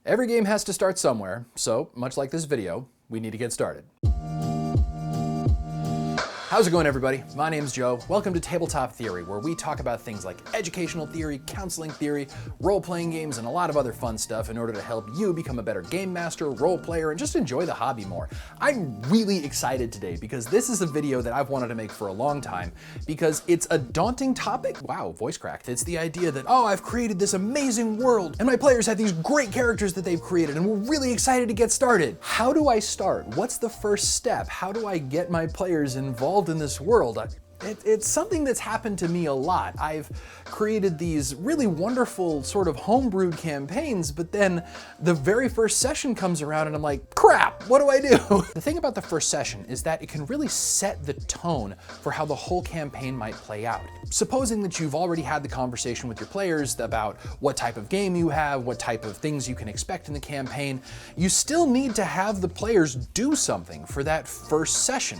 Every game has to start somewhere, so much like this video, we need to get started. How's it going, everybody? My name's Joe. Welcome to Tabletop Theory, where we talk about things like educational theory, counseling theory, role-playing games, and a lot of other fun stuff in order to help you become a better game master, role player, and just enjoy the hobby more. I'm really excited today because this is a video that I've wanted to make for a long time because it's a daunting topic. Wow, voice cracked. It's the idea that, oh, I've created this amazing world and my players have these great characters that they've created and we're really excited to get started. How do I start? What's the first step? How do I get my players involved in this world? It's something that's happened to me a lot. I've created these really wonderful sort of homebrewed campaigns, but then the very first session comes around and I'm like, crap, what do I do? The thing about the first session is that it can really set the tone for how the whole campaign might play out. Supposing that you've already had the conversation with your players about what type of game you have, what type of things you can expect in the campaign, you still need to have the players do something for that first session.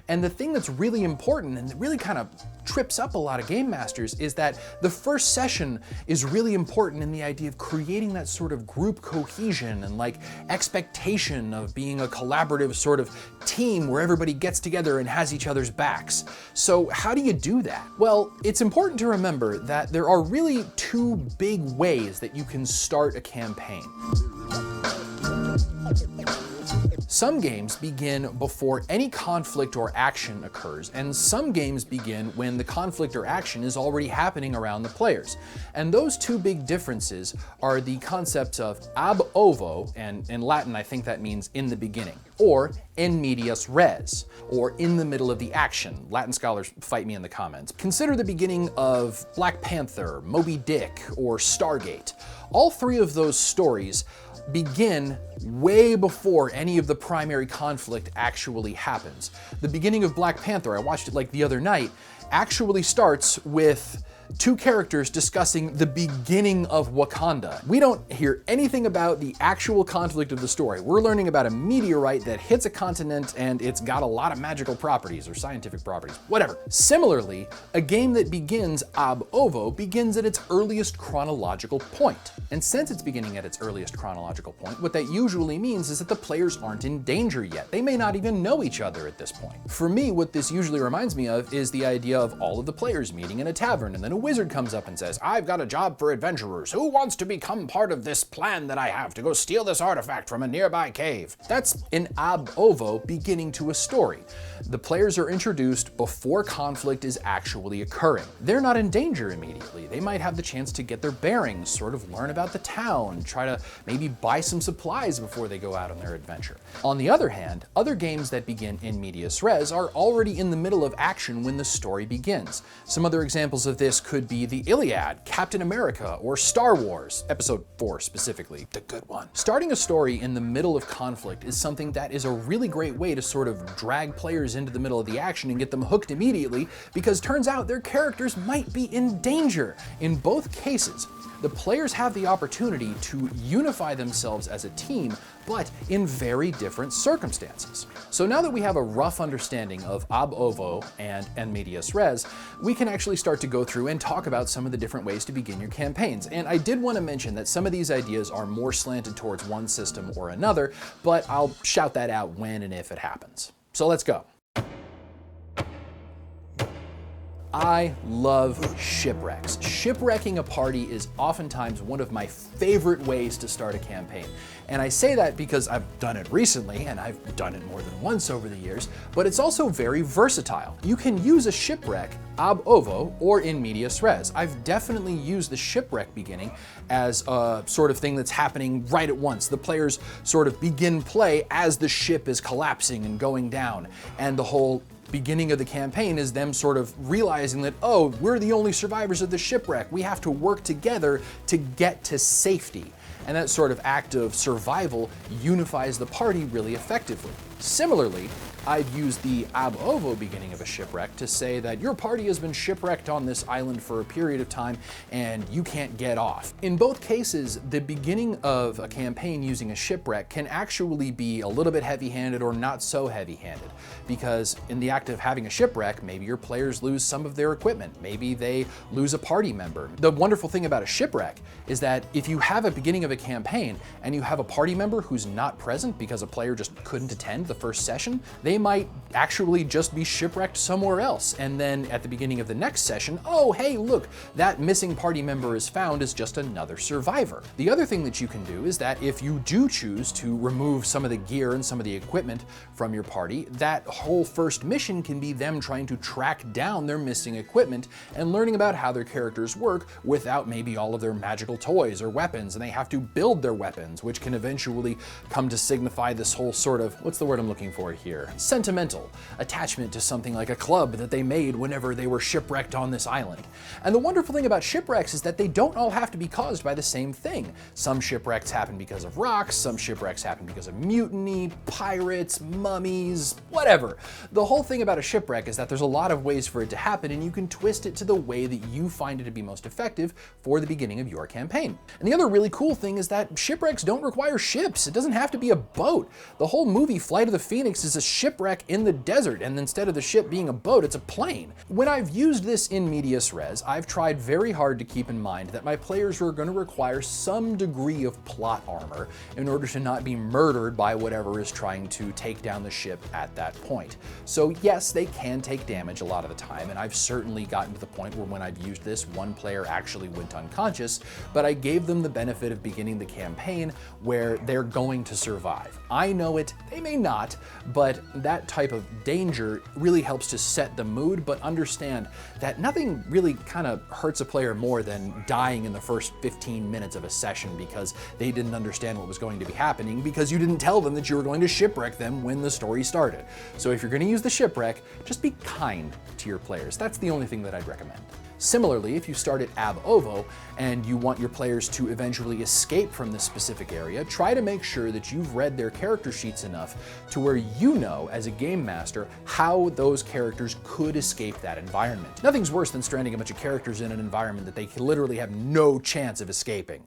And the thing that's really important and that really kind of trips up a lot of game masters is that the first session is really important in the idea of creating that sort of group cohesion and like expectation of being a collaborative sort of team where everybody gets together and has each other's backs. So how do you do that? Well, it's important to remember that there are really two big ways that you can start a campaign. Some games begin before any conflict or action occurs, and some games begin when the conflict or action is already happening around the players. And those two big differences are the concepts of ab ovo, and in Latin I think that means in the beginning, or in medias res, or in the middle of the action. Latin scholars fight me in the comments. Consider the beginning of Black Panther, Moby Dick, or Stargate. All three of those stories begin way before any of the primary conflict actually happens. The beginning of Black Panther, I watched it like the other night, actually starts with two characters discussing the beginning of Wakanda. We don't hear anything about the actual conflict of the story. We're learning about a meteorite that hits a continent and it's got a lot of magical properties or scientific properties, whatever. Similarly, a game that begins ab ovo begins at its earliest chronological point. And since it's beginning at its earliest chronological point, what that usually means is that the players aren't in danger yet. They may not even know each other at this point. For me, what this usually reminds me of is the idea of all of the players meeting in a tavern, and then a wizard comes up and says, I've got a job for adventurers. Who wants to become part of this plan that I have to go steal this artifact from a nearby cave? That's an ab ovo beginning to a story. The players are introduced before conflict is actually occurring. They're not in danger immediately. They might have the chance to get their bearings, sort of learn about the town, try to maybe buy some supplies before they go out on their adventure. On the other hand, other games that begin in medias res are already in the middle of action when the story begins. Some other examples of this could be the Iliad, Captain America, or Star Wars, Episode 4 specifically, the good one. Starting a story in the middle of conflict is something that is a really great way to sort of drag players into the middle of the action and get them hooked immediately, because turns out their characters might be in danger. In both cases, the players have the opportunity to unify themselves as a team, but in very different circumstances. So now that we have a rough understanding of ab ovo and en medias res, we can actually start to go through and talk about some of the different ways to begin your campaigns. And I did want to mention that some of these ideas are more slanted towards one system or another, but I'll shout that out when and if it happens. So let's go. I love shipwrecks. Shipwrecking a party is oftentimes one of my favorite ways to start a campaign. And I say that because I've done it recently, and I've done it more than once over the years, but it's also very versatile. You can use a shipwreck ab ovo or in medias res. I've definitely used the shipwreck beginning as a sort of thing that's happening right at once. The players sort of begin play as the ship is collapsing and going down, and the whole beginning of the campaign is them sort of realizing that, oh, we're the only survivors of the shipwreck. We have to work together to get to safety. And that sort of act of survival unifies the party really effectively. Similarly, I've used the ab ovo beginning of a shipwreck to say that your party has been shipwrecked on this island for a period of time and you can't get off. In both cases, the beginning of a campaign using a shipwreck can actually be a little bit heavy-handed or not so heavy-handed, because in the act of having a shipwreck, maybe your players lose some of their equipment, maybe they lose a party member. The wonderful thing about a shipwreck is that if you have a beginning of a campaign and you have a party member who's not present because a player just couldn't attend the first session, they might actually just be shipwrecked somewhere else. And then at the beginning of the next session, oh, hey, look, that missing party member is found as just another survivor. The other thing that you can do is that if you do choose to remove some of the gear and some of the equipment from your party, that whole first mission can be them trying to track down their missing equipment and learning about how their characters work without maybe all of their magical toys or weapons, and they have to build their weapons, which can eventually come to signify this whole sort of, what's the word I'm looking for here? Sentimental attachment to something like a club that they made whenever they were shipwrecked on this island. And the wonderful thing about shipwrecks is that they don't all have to be caused by the same thing. Some shipwrecks happen because of rocks, some shipwrecks happen because of mutiny, pirates, mummies, whatever. The whole thing about a shipwreck is that there's a lot of ways for it to happen, and you can twist it to the way that you find it to be most effective for the beginning of your campaign. And the other really cool thing is that shipwrecks don't require ships. It doesn't have to be a boat. The whole movie Flight of the Phoenix is a shipwreck in the desert, and instead of the ship being a boat, it's a plane. When I've used this in medias res, I've tried very hard to keep in mind that my players are going to require some degree of plot armor in order to not be murdered by whatever is trying to take down the ship at that point. So yes, they can take damage a lot of the time, and I've certainly gotten to the point where when I've used this, one player actually went unconscious, but I gave them the benefit of beginning the campaign where they're going to survive. I know it, they may not, but that type of danger really helps to set the mood, but understand that nothing really kind of hurts a player more than dying in the first 15 minutes of a session because they didn't understand what was going to be happening because you didn't tell them that you were going to shipwreck them when the story started. So if you're going to use the shipwreck, just be kind to your players. That's the only thing that I'd recommend. Similarly, if you start at ab ovo and you want your players to eventually escape from this specific area, try to make sure that you've read their character sheets enough to where you know, as a game master, how those characters could escape that environment. Nothing's worse than stranding a bunch of characters in an environment that they literally have no chance of escaping.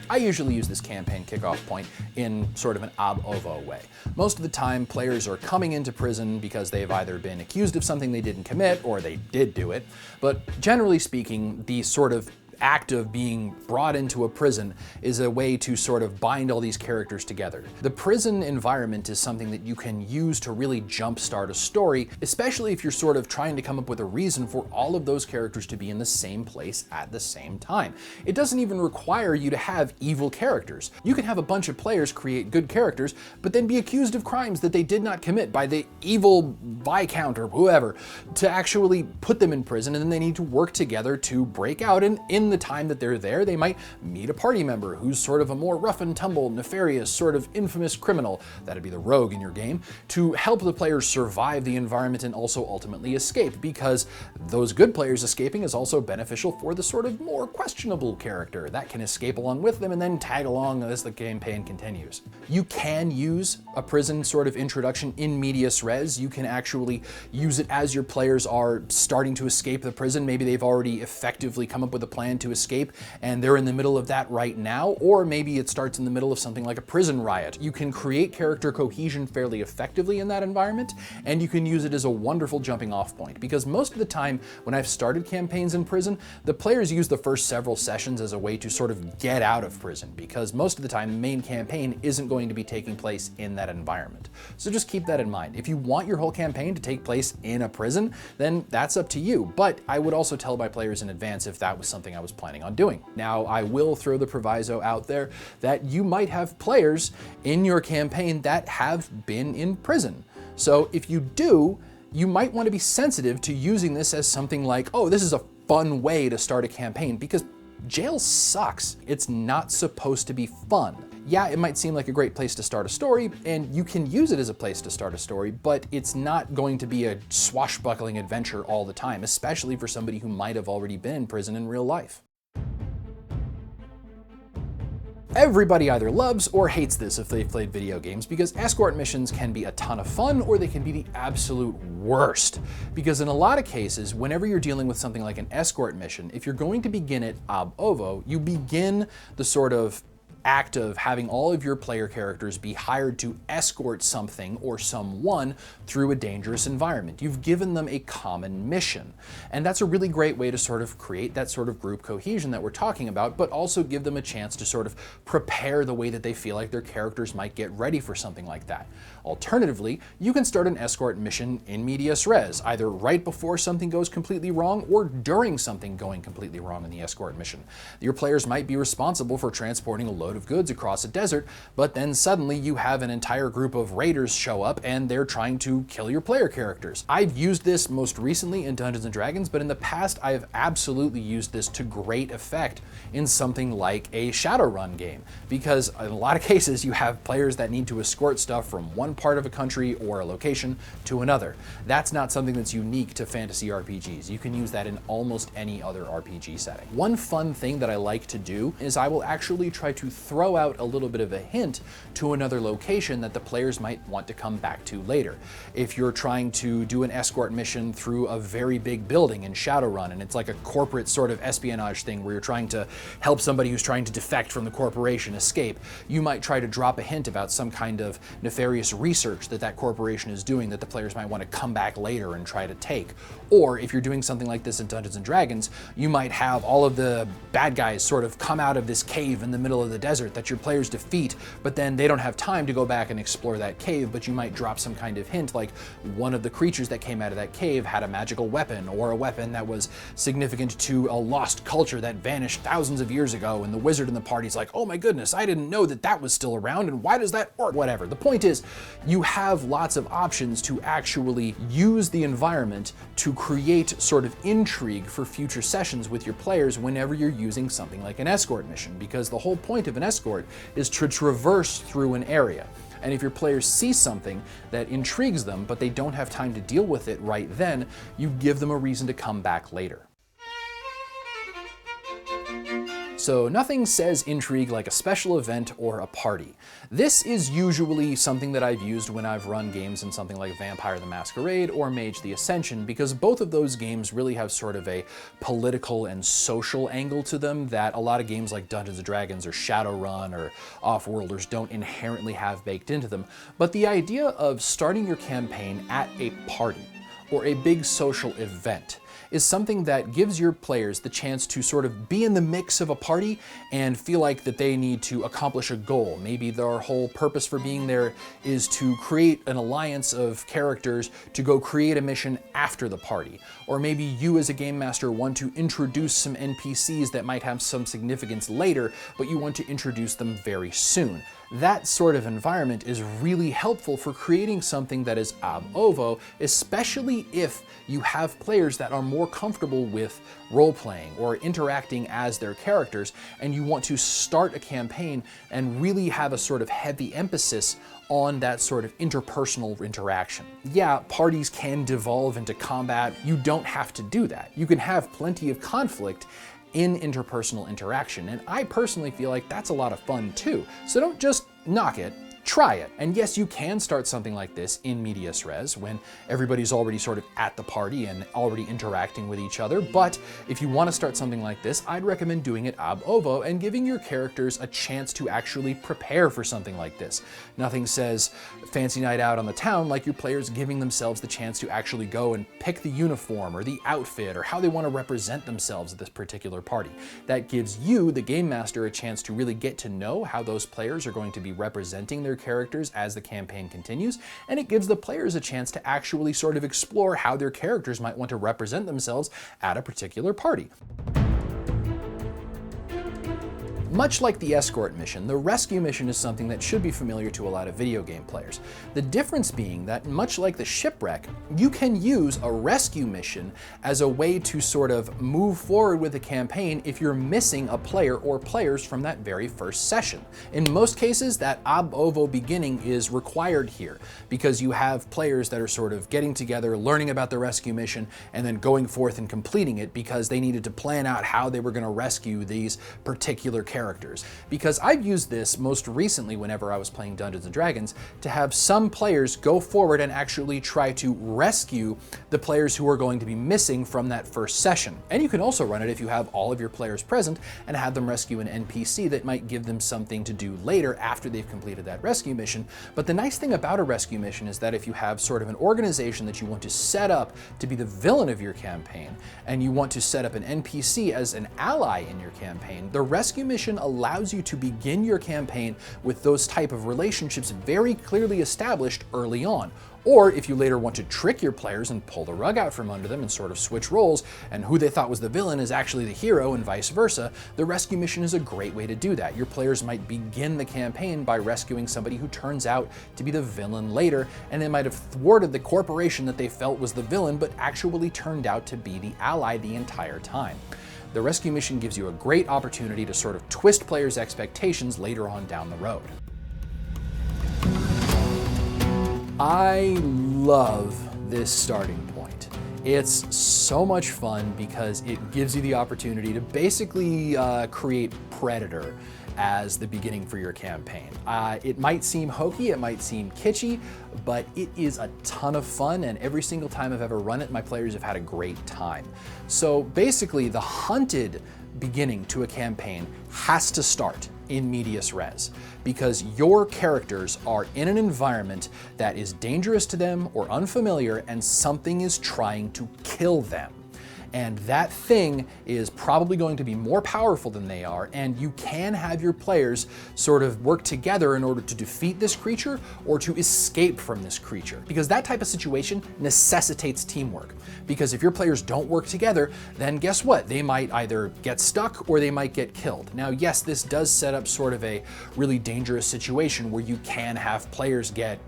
I usually use this campaign kickoff point in sort of an ab ovo way. Most of the time, players are coming into prison because they've either been accused of something they didn't commit or they did do it, but generally speaking, the sort of act of being brought into a prison is a way to sort of bind all these characters together. The prison environment is something that you can use to really jumpstart a story, especially if you're sort of trying to come up with a reason for all of those characters to be in the same place at the same time. It doesn't even require you to have evil characters. You can have a bunch of players create good characters, but then be accused of crimes that they did not commit by the evil Viscount or whoever to actually put them in prison, and then they need to work together to break out, and in the time that they're there, they might meet a party member who's sort of a more rough and tumble, nefarious, sort of infamous criminal, that'd be the rogue in your game, to help the players survive the environment and also ultimately escape, because those good players escaping is also beneficial for the sort of more questionable character that can escape along with them and then tag along as the campaign continues. You can use a prison sort of introduction in medias res. You can actually use it as your players are starting to escape the prison. Maybe they've already effectively come up with a plan to escape and they're in the middle of that right now, or maybe it starts in the middle of something like a prison riot. You can create character cohesion fairly effectively in that environment, and you can use it as a wonderful jumping off point, because most of the time when I've started campaigns in prison, the players use the first several sessions as a way to sort of get out of prison, because most of the time the main campaign isn't going to be taking place in that environment. So just keep that in mind. If you want your whole campaign to take place in a prison, then that's up to you, but I would also tell my players in advance if that was something I was planning on doing. Now, I will throw the proviso out there that you might have players in your campaign that have been in prison. So if you do, you might want to be sensitive to using this as something like, oh, this is a fun way to start a campaign, because jail sucks. It's not supposed to be fun. Yeah, it might seem like a great place to start a story, and you can use it as a place to start a story, but it's not going to be a swashbuckling adventure all the time, especially for somebody who might have already been in prison in real life. Everybody either loves or hates this if they've played video games, because escort missions can be a ton of fun or they can be the absolute worst. Because in a lot of cases, whenever you're dealing with something like an escort mission, if you're going to begin it ab ovo, you begin the sort of act of having all of your player characters be hired to escort something or someone through a dangerous environment. You've given them a common mission. And that's a really great way to sort of create that sort of group cohesion that we're talking about, but also give them a chance to sort of prepare the way that they feel like their characters might get ready for something like that. Alternatively, you can start an escort mission in medias res, either right before something goes completely wrong or during something going completely wrong in the escort mission. Your players might be responsible for transporting a load of goods across a desert, but then suddenly you have an entire group of raiders show up and they're trying to kill your player characters. I've used this most recently in Dungeons & Dragons, but in the past I've absolutely used this to great effect in something like a Shadowrun game, because in a lot of cases you have players that need to escort stuff from one part of a country or a location to another. That's not something that's unique to fantasy RPGs. You can use that in almost any other RPG setting. One fun thing that I like to do is I will actually try to throw out a little bit of a hint to another location that the players might want to come back to later. If you're trying to do an escort mission through a very big building in Shadowrun, and it's like a corporate sort of espionage thing where you're trying to help somebody who's trying to defect from the corporation escape, you might try to drop a hint about some kind of nefarious research that corporation is doing that the players might want to come back later and try to take. Or if you're doing something like this in Dungeons & Dragons, you might have all of the bad guys sort of come out of this cave in the middle of the desert that your players defeat, but then they don't have time to go back and explore that cave, but you might drop some kind of hint like one of the creatures that came out of that cave had a magical weapon, or a weapon that was significant to a lost culture that vanished thousands of years ago, and the wizard in the party's like, oh my goodness, I didn't know that that was still around, and why does that work? Whatever. The point is, you have lots of options to actually use the environment to create sort of intrigue for future sessions with your players whenever you're using something like an escort mission, because the whole point of an escort is to traverse through an area. And if your players see something that intrigues them, but they don't have time to deal with it right then, you give them a reason to come back later. So nothing says intrigue like a special event or a party. This is usually something that I've used when I've run games in something like Vampire the Masquerade or Mage the Ascension, because both of those games really have sort of a political and social angle to them that a lot of games like Dungeons & Dragons or Shadowrun or Offworlders don't inherently have baked into them. But the idea of starting your campaign at a party or a big social event is something that gives your players the chance to sort of be in the mix of a party and feel like that they need to accomplish a goal. Maybe their whole purpose for being there is to create an alliance of characters to go create a mission after the party. Or maybe you as a game master want to introduce some NPCs that might have some significance later, but you want to introduce them very soon. That sort of environment is really helpful for creating something that is ab ovo, especially if you have players that are more comfortable with role-playing or interacting as their characters, and you want to start a campaign and really have a sort of heavy emphasis on that sort of interpersonal interaction. Yeah, parties can devolve into combat. You don't have to do that. You can have plenty of conflict in interpersonal interaction, and I personally feel like that's a lot of fun too. So don't just knock it, try it. And yes, you can start something like this in medias res when everybody's already sort of at the party and already interacting with each other. But if you want to start something like this, I'd recommend doing it ab ovo and giving your characters a chance to actually prepare for something like this. Nothing says fancy night out on the town like your players giving themselves the chance to actually go and pick the uniform or the outfit or how they want to represent themselves at this particular party. That gives you, the game master, a chance to really get to know how those players are going to be representing their characters as the campaign continues, and it gives the players a chance to actually sort of explore how their characters might want to represent themselves at a particular party. Much like the escort mission, the rescue mission is something that should be familiar to a lot of video game players. The difference being that, much like the shipwreck, you can use a rescue mission as a way to sort of move forward with the campaign if you're missing a player or players from that very first session. In most cases, that ab ovo beginning is required here because you have players that are sort of getting together, learning about the rescue mission, and then going forth and completing it because they needed to plan out how they were going to rescue these particular characters characters. Because I've used this most recently whenever I was playing Dungeons & Dragons to have some players go forward and actually try to rescue the players who are going to be missing from that first session. And you can also run it if you have all of your players present and have them rescue an NPC that might give them something to do later after they've completed that rescue mission. But the nice thing about a rescue mission is that if you have sort of an organization that you want to set up to be the villain of your campaign, and you want to set up an NPC as an ally in your campaign, the rescue mission allows you to begin your campaign with those type of relationships very clearly established early on. Or if you later want to trick your players and pull the rug out from under them and sort of switch roles, and who they thought was the villain is actually the hero and vice versa, the rescue mission is a great way to do that. Your players might begin the campaign by rescuing somebody who turns out to be the villain later, and they might have thwarted the corporation that they felt was the villain but actually turned out to be the ally the entire time. The rescue mission gives you a great opportunity to sort of twist players' expectations later on down the road. I love this starting point. It's so much fun because it gives you the opportunity to basically create Predator as the beginning for your campaign. It might seem hokey, it might seem kitschy, but it is a ton of fun, and every single time I've ever run it, my players have had a great time. So basically, the hunted beginning to a campaign has to start in medias res, because your characters are in an environment that is dangerous to them or unfamiliar, and something is trying to kill them. And that thing is probably going to be more powerful than they are, and you can have your players sort of work together in order to defeat this creature or to escape from this creature. Because that type of situation necessitates teamwork. Because if your players don't work together, then guess what? They might either get stuck or they might get killed. Now, yes, this does set up sort of a really dangerous situation where you can have players get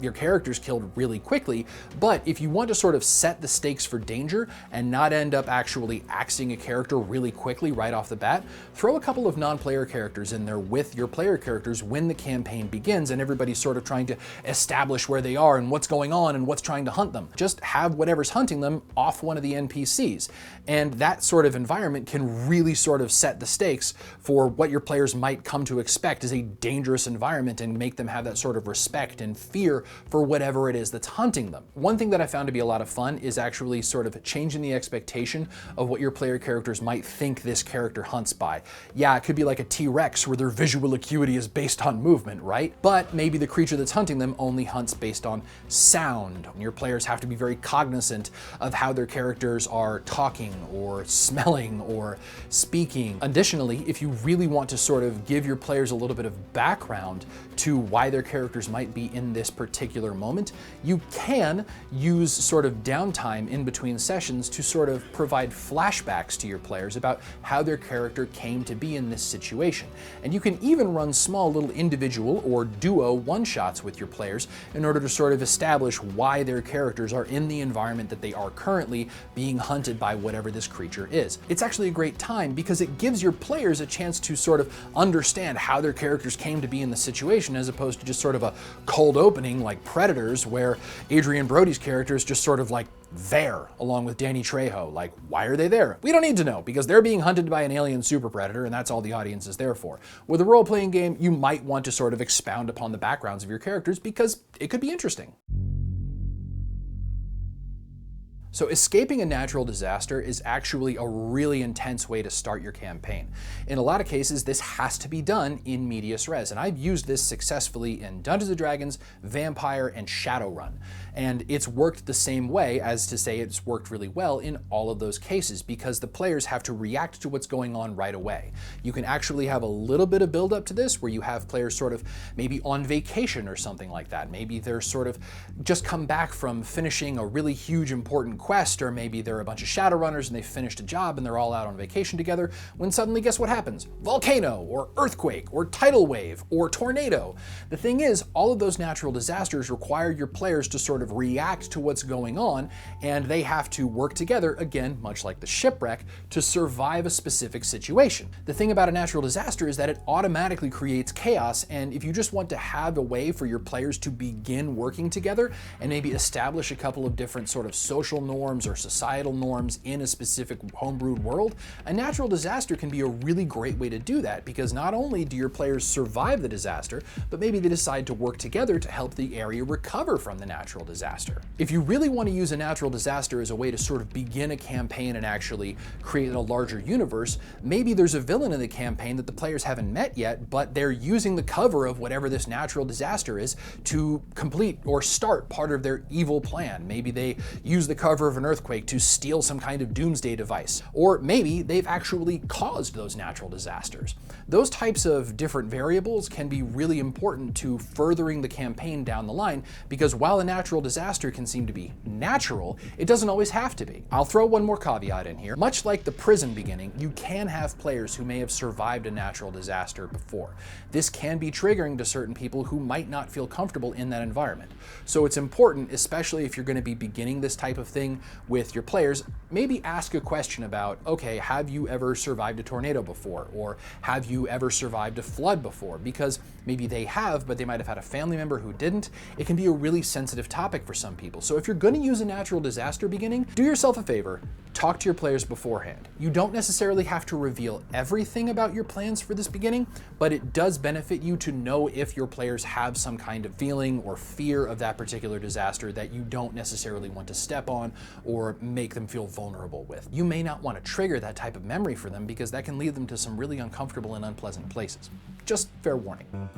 your characters killed really quickly, but if you want to sort of set the stakes for danger and not end up actually axing a character really quickly right off the bat, throw a couple of non-player characters in there with your player characters when the campaign begins and everybody's sort of trying to establish where they are and what's going on and what's trying to hunt them. Just have whatever's hunting them off one of the NPCs. And that sort of environment can really sort of set the stakes for what your players might come to expect as a dangerous environment and make them have that sort of respect and fear for whatever it is that's hunting them. One thing that I found to be a lot of fun is actually sort of changing the expectation of what your player characters might think this character hunts by. Yeah, it could be like a T-Rex where their visual acuity is based on movement, right? But maybe the creature that's hunting them only hunts based on sound. Your players have to be very cognizant of how their characters are talking or smelling or speaking. Additionally, if you really want to sort of give your players a little bit of background to why their characters might be in this particular moment, you can use sort of downtime in between sessions to sort of provide flashbacks to your players about how their character came to be in this situation. And you can even run small little individual or duo one-shots with your players in order to sort of establish why their characters are in the environment that they are currently being hunted by whatever this creature is. It's actually a great time because it gives your players a chance to sort of understand how their characters came to be in the situation, as opposed to just sort of a cold opening like Predators, where Adrian Brody's character is just sort of like there along with Danny Trejo. Like, why are they there? We don't need to know, because they're being hunted by an alien super predator and that's all the audience is there for. With a role-playing game, you might want to sort of expound upon the backgrounds of your characters because it could be interesting. So escaping a natural disaster is actually a really intense way to start your campaign. In a lot of cases, this has to be done in medias res, and I've used this successfully in Dungeons & Dragons, Vampire, and Shadowrun. And it's worked the same way, as to say it's worked really well in all of those cases, because the players have to react to what's going on right away. You can actually have a little bit of build up to this where you have players sort of maybe on vacation or something like that. Maybe they're sort of just come back from finishing a really huge important quest, or maybe they're a bunch of Shadowrunners and they finished a job and they're all out on vacation together, when suddenly guess what happens? Volcano, or earthquake, or tidal wave, or tornado. The thing is, all of those natural disasters require your players to sort of react to what's going on, and they have to work together, again, much like the shipwreck, to survive a specific situation. The thing about a natural disaster is that it automatically creates chaos, and if you just want to have a way for your players to begin working together and maybe establish a couple of different sort of social norms norms or societal norms in a specific homebrewed world, a natural disaster can be a really great way to do that, because not only do your players survive the disaster, but maybe they decide to work together to help the area recover from the natural disaster. If you really want to use a natural disaster as a way to sort of begin a campaign and actually create a larger universe, maybe there's a villain in the campaign that the players haven't met yet, but they're using the cover of whatever this natural disaster is to complete or start part of their evil plan. Maybe they use the cover of an earthquake to steal some kind of doomsday device, or maybe they've actually caused those natural disasters. Those types of different variables can be really important to furthering the campaign down the line, because while a natural disaster can seem to be natural, it doesn't always have to be. I'll throw one more caveat in here. Much like the prison beginning, you can have players who may have survived a natural disaster before. This can be triggering to certain people who might not feel comfortable in that environment. So it's important, especially if you're going to be beginning this type of thing with your players, maybe ask a question about, okay, have you ever survived a tornado before? Or have you ever survived a flood before? Because maybe they have, but they might have had a family member who didn't. It can be a really sensitive topic for some people. So if you're going to use a natural disaster beginning, do yourself a favor, talk to your players beforehand. You don't necessarily have to reveal everything about your plans for this beginning, but it does benefit you to know if your players have some kind of feeling or fear of that particular disaster that you don't necessarily want to step on or make them feel vulnerable with. You may not want to trigger that type of memory for them, because that can lead them to some really uncomfortable and unpleasant places. Just fair warning.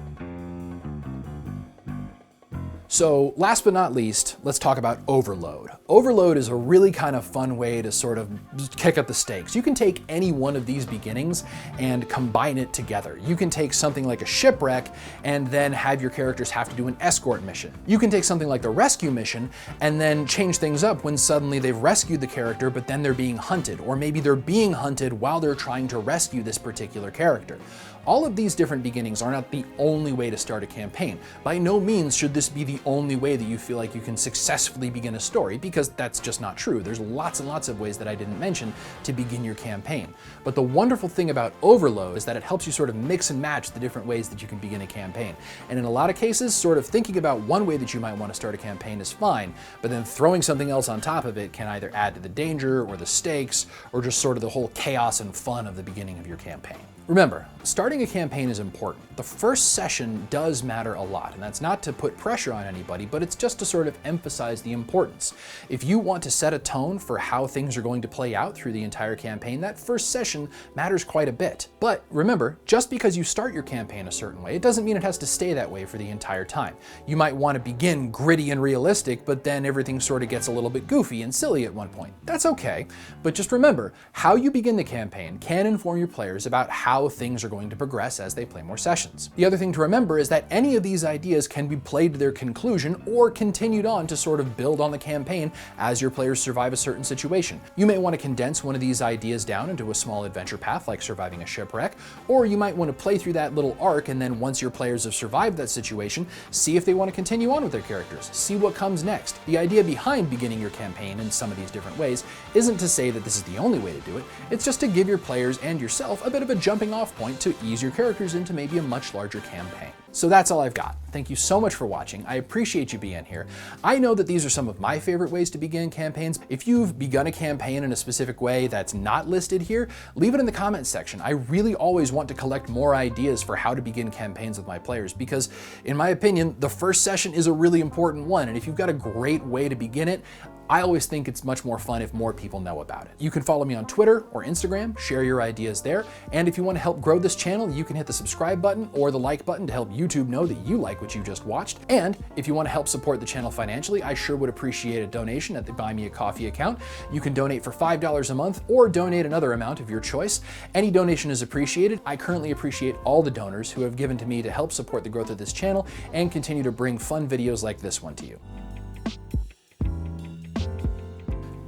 So last but not least, let's talk about overload. Overload is a really kind of fun way to sort of kick up the stakes. You can take any one of these beginnings and combine it together. You can take something like a shipwreck and then have your characters have to do an escort mission. You can take something like the rescue mission and then change things up when suddenly they've rescued the character, but then they're being hunted, or maybe they're being hunted while they're trying to rescue this particular character. All of these different beginnings are not the only way to start a campaign. By no means should this be the only way that you feel like you can successfully begin a story, because that's just not true. There's lots and lots of ways that I didn't mention to begin your campaign. But the wonderful thing about overload is that it helps you sort of mix and match the different ways that you can begin a campaign. And in a lot of cases, sort of thinking about one way that you might want to start a campaign is fine, but then throwing something else on top of it can either add to the danger or the stakes, or just sort of the whole chaos and fun of the beginning of your campaign. Remember, starting a campaign is important. The first session does matter a lot, and that's not to put pressure on anybody, but it's just to sort of emphasize the importance. If you want to set a tone for how things are going to play out through the entire campaign, that first session matters quite a bit. But remember, just because you start your campaign a certain way, it doesn't mean it has to stay that way for the entire time. You might want to begin gritty and realistic, but then everything sort of gets a little bit goofy and silly at one point. That's okay, but just remember, how you begin the campaign can inform your players about how things are going to progress as they play more sessions. The other thing to remember is that any of these ideas can be played to their conclusion or continued on to sort of build on the campaign as your players survive a certain situation. You may want to condense one of these ideas down into a small adventure path like surviving a shipwreck, or you might want to play through that little arc and then once your players have survived that situation, see if they want to continue on with their characters, see what comes next. The idea behind beginning your campaign in some of these different ways isn't to say that this is the only way to do it, it's just to give your players and yourself a bit of a jumping off point to ease your characters into maybe a much larger campaign. So that's all I've got. Thank you so much for watching. I appreciate you being here. I know that these are some of my favorite ways to begin campaigns. If you've begun a campaign in a specific way that's not listed here, leave it in the comments section. I really always want to collect more ideas for how to begin campaigns with my players, because in my opinion, the first session is a really important one, and if you've got a great way to begin it, I always think it's much more fun if more people know about it. You can follow me on Twitter or Instagram, share your ideas there, and if you want to help grow this channel, you can hit the subscribe button or the like button to help YouTube know that you like what you just watched. And if you want to help support the channel financially, I sure would appreciate a donation at the Buy Me a Coffee account. You can donate for $5 a month or donate another amount of your choice. Any donation is appreciated. I currently appreciate all the donors who have given to me to help support the growth of this channel and continue to bring fun videos like this one to you.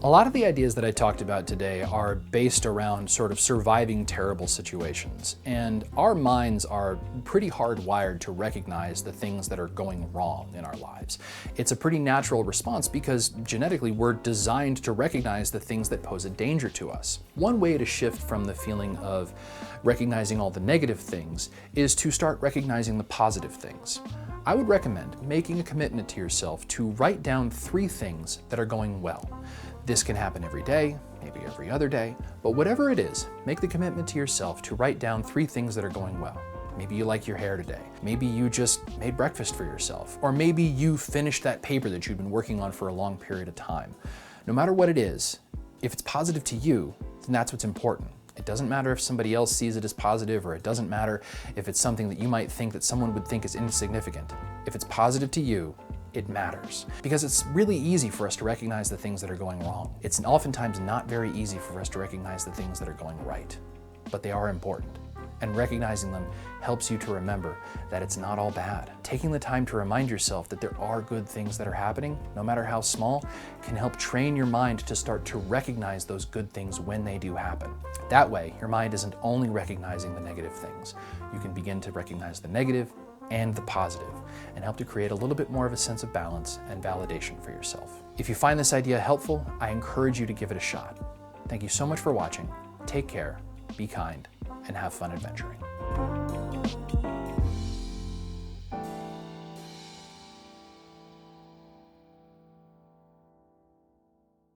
A lot of the ideas that I talked about today are based around sort of surviving terrible situations, and our minds are pretty hardwired to recognize the things that are going wrong in our lives. It's a pretty natural response because genetically we're designed to recognize the things that pose a danger to us. One way to shift from the feeling of recognizing all the negative things is to start recognizing the positive things. I would recommend making a commitment to yourself to write down 3 things that are going well. This can happen every day, maybe every other day, but whatever it is, make the commitment to yourself to write down 3 things that are going well. Maybe you like your hair today. Maybe you just made breakfast for yourself. Or maybe you finished that paper that you've been working on for a long period of time. No matter what it is, if it's positive to you, then that's what's important. It doesn't matter if somebody else sees it as positive, or it doesn't matter if it's something that you might think that someone would think is insignificant. If it's positive to you, it matters. Because it's really easy for us to recognize the things that are going wrong. It's oftentimes not very easy for us to recognize the things that are going right, but they are important. And recognizing them helps you to remember that it's not all bad. Taking the time to remind yourself that there are good things that are happening, no matter how small, can help train your mind to start to recognize those good things when they do happen. That way, your mind isn't only recognizing the negative things. You can begin to recognize the negative and the positive, and help to create a little bit more of a sense of balance and validation for yourself. If you find this idea helpful, I encourage you to give it a shot. Thank you so much for watching. Take care, be kind, and have fun adventuring.